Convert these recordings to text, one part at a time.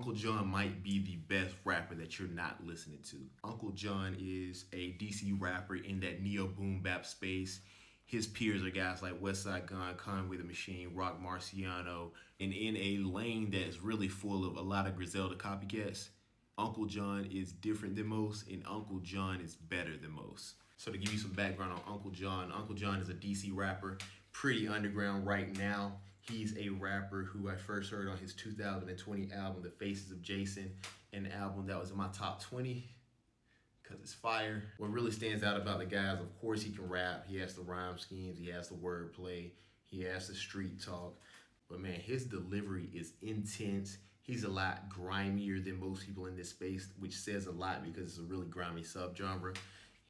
Uncle John might be the best rapper that you're not listening to. Uncle John is a DC rapper in that neo boom bap space. His peers are guys like Westside Gunn, Conway the Machine, Rock Marciano, and in a lane that's really full of a lot of Griselda copycats. Uncle John is different than most, and Uncle John is better than most. So to give you some background on Uncle John is a DC rapper, pretty underground right now. He's a rapper who I first heard on his 2020 album, The Faces of Jason, an album that was in my top 20 because it's fire. What really stands out about the guy is, of course, he can rap. He has the rhyme schemes. He has the wordplay. He has the street talk. But, man, his delivery is intense. He's a lot grimier than most people in this space, which says a lot because it's a really grimy subgenre.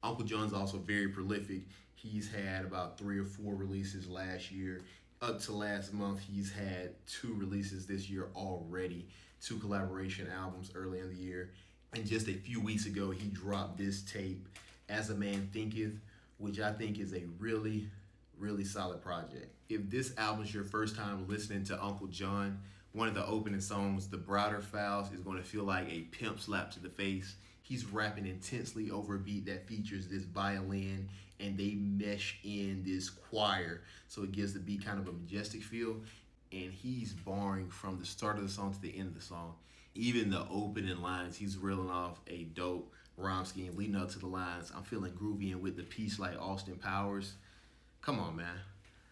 Uncle John's also very prolific. He's had about 3 or 4 releases last year. Up to last month, he's had 2 releases this year already, 2 collaboration albums early in the year. And just a few weeks ago, he dropped this tape, As A Man Thinketh, which I think is a really, really solid project. If this album is your first time listening to Uncle John, one of the opening songs, The Browder Files, is going to feel like a pimp slap to the face. He's rapping intensely over a beat that features this violin, and they mesh in this choir, so it gives the beat kind of a majestic feel. And he's barring from the start of the song to the end of the song. Even the opening lines, he's reeling off a dope rhyme scheme leading up to the lines. I'm feeling groovy and with the piece like Austin Powers. Come on, man.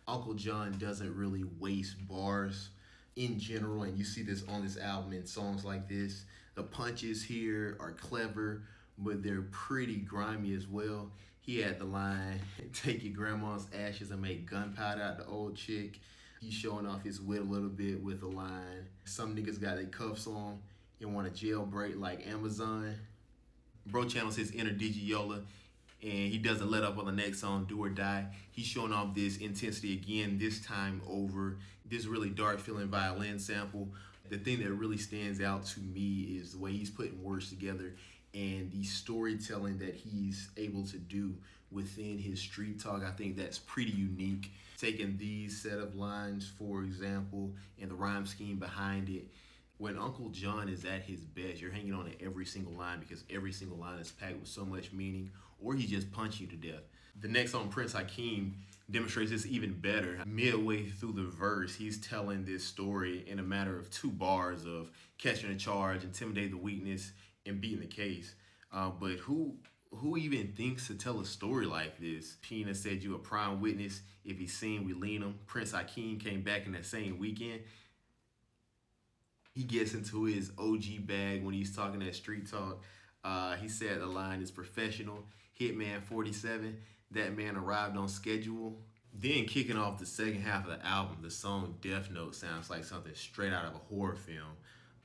Uncle John doesn't really waste bars in general, and you see this on this album in songs like this. The punches here are clever, but they're pretty grimy as well. He had the line, take your grandma's ashes and make gunpowder out the old chick. He's showing off his wit a little bit with the line, some niggas got their cuffs on and want a jailbreak like Amazon. Bro channels his inner Digiola, and he doesn't let up on the next song, Do or Die. He's showing off this intensity again, this time over this really dark feeling violin sample. The thing that really stands out to me is the way he's putting words together and the storytelling that he's able to do within his street talk. I think that's pretty unique. Taking these set of lines, for example, and the rhyme scheme behind it, when Uncle John is at his best, you're hanging on to every single line because every single line is packed with so much meaning, or he just punch you to death. The next song, Prince Hakeem, demonstrates this even better. Midway through the verse, he's telling this story in a matter of 2 bars of catching a charge, intimidating the weakness, and beating the case. But who even thinks to tell a story like this? Pina said you a prime witness. If he's seen, we lean him. Prince Hakeem came back in that same weekend. He gets into his OG bag when he's talking that street talk. He said the line is professional. Hitman 47, that man arrived on schedule. Then kicking off the second half of the album, the song Death Note sounds like something straight out of a horror film.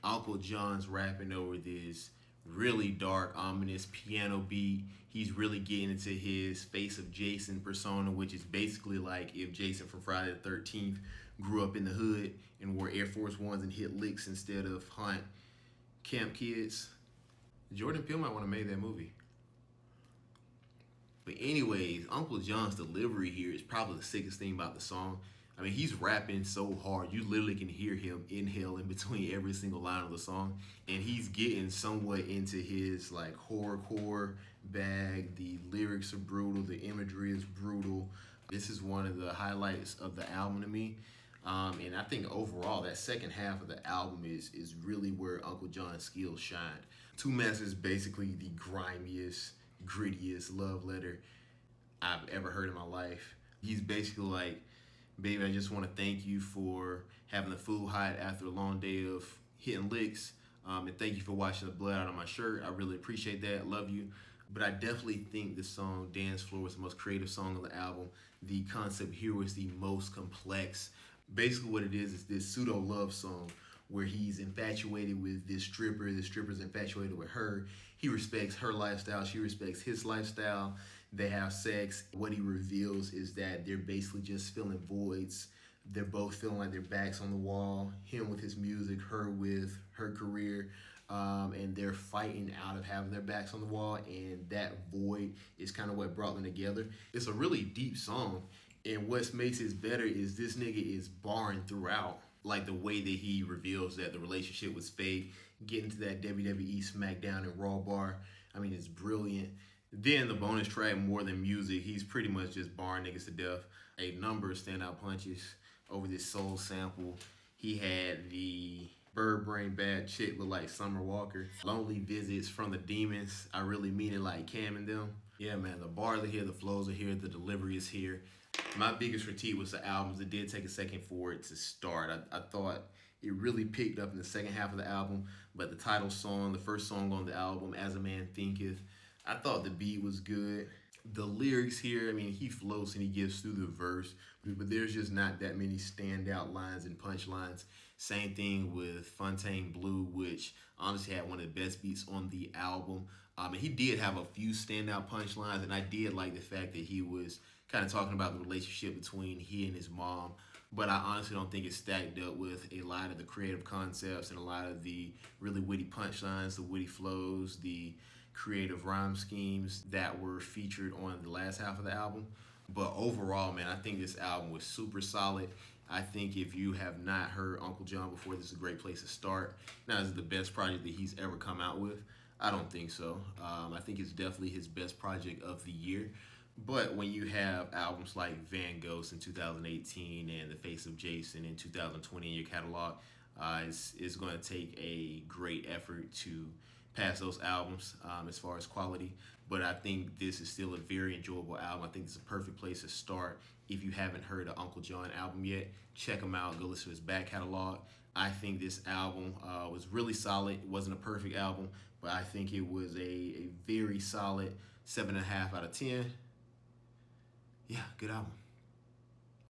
Uncle John's rapping over this really dark, ominous piano beat. He's really getting into his Face of Jason persona, which is basically like if Jason from Friday the 13th grew up in the hood and wore Air Force Ones and hit licks instead of hunt camp kids. Jordan Peele might want to make that movie. But anyways, Uncle John's delivery here is probably the sickest thing about the song. I mean, he's rapping so hard, you literally can hear him inhale in between every single line of the song. And he's getting somewhat into his like horrorcore bag. The lyrics are brutal, the imagery is brutal. This is one of the highlights of the album to me. And I think overall, that second half of the album is really where Uncle John's skills shined. Two Mess is basically the grimiest, grittiest love letter I've ever heard in my life. He's basically like, baby, I just want to thank you for having the food hot after a long day of hitting licks. And thank you for washing the blood out of my shirt. I really appreciate that. Love you. But I definitely think the song Dance Floor was the most creative song on the album. The concept here was the most complex. Basically what it is this pseudo love song where he's infatuated with this stripper. The stripper's infatuated with her. He respects her lifestyle. She respects his lifestyle. They have sex. What he reveals is that they're basically just filling voids. They're both feeling like their backs on the wall. Him with his music, her with her career. And they're fighting out of having their backs on the wall. And that void is kind of what brought them together. It's a really deep song. And what makes it better is this nigga is barring throughout. Like the way that he reveals that the relationship was fake, get into that WWE SmackDown and Raw bar. I mean, it's brilliant. Then the bonus track, More Than Music, he's pretty much just barring niggas to death. A number of standout punches over this soul sample. He had the Bird Brain Bad Chick look like Summer Walker. Lonely Visits from the Demons. I really mean it like Cam and them. Yeah, man, the bars are here, the flows are here, the delivery is here. My biggest critique was the albums. It did take a second for it to start. I thought it really picked up in the second half of the album, but the title song, the first song on the album, As a Man Thinketh, I thought the beat was good. The lyrics here, I mean, he floats and he gives through the verse, but there's just not that many standout lines and punchlines. Same thing with Fontaine Blue, which honestly had one of the best beats on the album. And he did have a few standout punchlines, and I did like the fact that he was kind of talking about the relationship between he and his mom. But I honestly don't think it stacked up with a lot of the creative concepts and a lot of the really witty punchlines, the witty flows, the creative rhyme schemes that were featured on the last half of the album. But overall, man, I think this album was super solid. I think if you have not heard Uncle John before, this is a great place to start. Now, is it the best project that he's ever come out with? I don't think so. I think it's definitely his best project of the year. But when you have albums like Van Gogh in 2018 and The Face of Jason in 2020 in your catalog, it's going to take a great effort to pass those albums as far as quality. But I think this is still a very enjoyable album. I think it's a perfect place to start. If you haven't heard the Uncle John album yet, check him out. Go listen to his back catalog. I think this album was really solid. It wasn't a perfect album, but I think it was a very solid 7.5 out of 10. Yeah, good album.